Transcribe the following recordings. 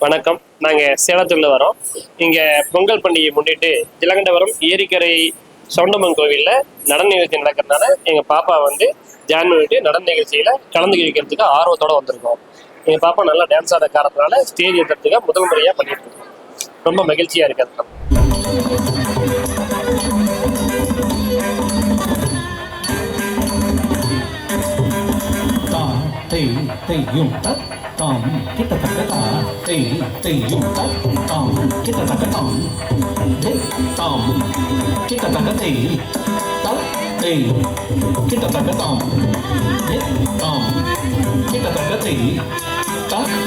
வணக்கம். நாங்கள் சேலத்துல வரோம். இங்கே பொங்கல் பண்டிகையை முன்னிட்டு ஜலகண்டபுரம் ஏரிக்கரை சவுண்டம்மன் கோவிலில் நடன நிகழ்ச்சி நடக்கிறதுனால எங்கள் பாப்பா ஜாயின் பண்ணிட்டு நடன நிகழ்ச்சியில் கலந்துக்கிறதுக்கு ஆர்வத்தோடு வந்திருக்கோம். எங்கள் பாப்பா நல்லா டான்ஸ் ஆட காரணத்தினால ஸ்டேஜ் ஏற்றுறதுக்கு முதல் முறையாக பண்ணிட்டு இருக்கோம். ரொம்ப மகிழ்ச்சியாக இருக்கிறது. Tom, kita tak kata, yung Tom, kita tak kata, Tom, kita tak kata, kita tak kata, Tom, kita tak kata, kita tak kata, kita tak kata, kita tak kata, Tom, kita tak kata, kita tak kata,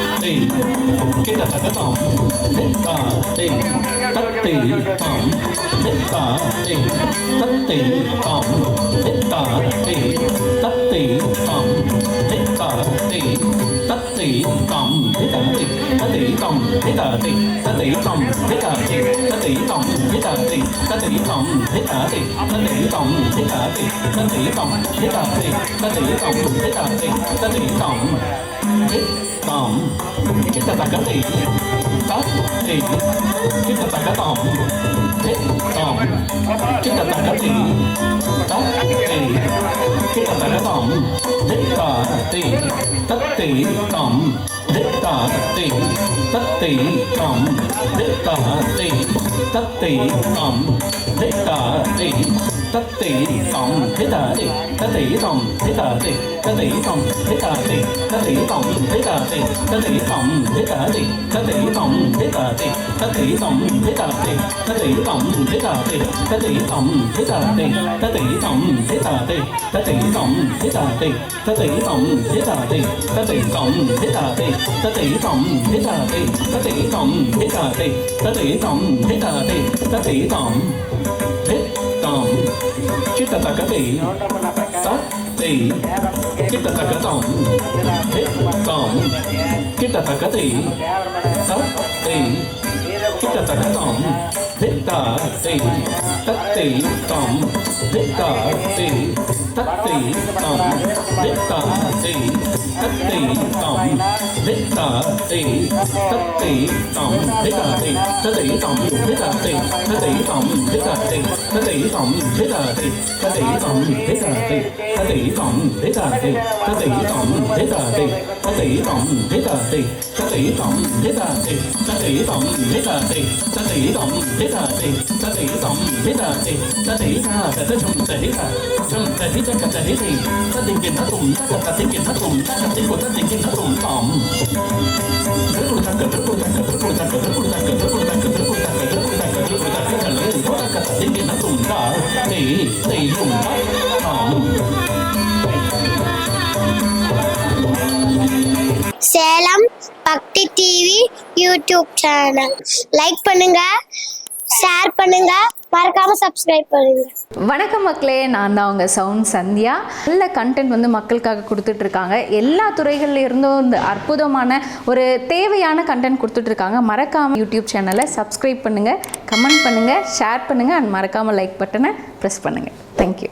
Tom, kita tak kata, kita tak kata, Tom, kita tak kata, kita tak kata, Tom, Salem பக்தி TV YouTube channel like பண்ணுங்க, ஷேர் பண்ணுங்க, மறக்காம சப்ஸ்கிரைப் பண்ணுங்க. வணக்கம் மக்களே, நான் தான் உங்கள் சவுண்ட் சந்தியா. நல்ல கண்டென்ட் மக்களுக்காக கொடுத்துட்ருக்காங்க. எல்லா துறைகள்ல இருந்தும் இந்த அற்புதமான ஒரு தேவையான கண்டென்ட் கொடுத்துட்ருக்காங்க. மறக்காமல் யூடியூப் சேனலை சப்ஸ்கிரைப் பண்ணுங்கள், கமெண்ட் பண்ணுங்கள், ஷேர் பண்ணுங்கள் அண்ட் மறக்காமல் லைக் பட்டனை ப்ரெஸ் பண்ணுங்கள். தேங்க்யூ.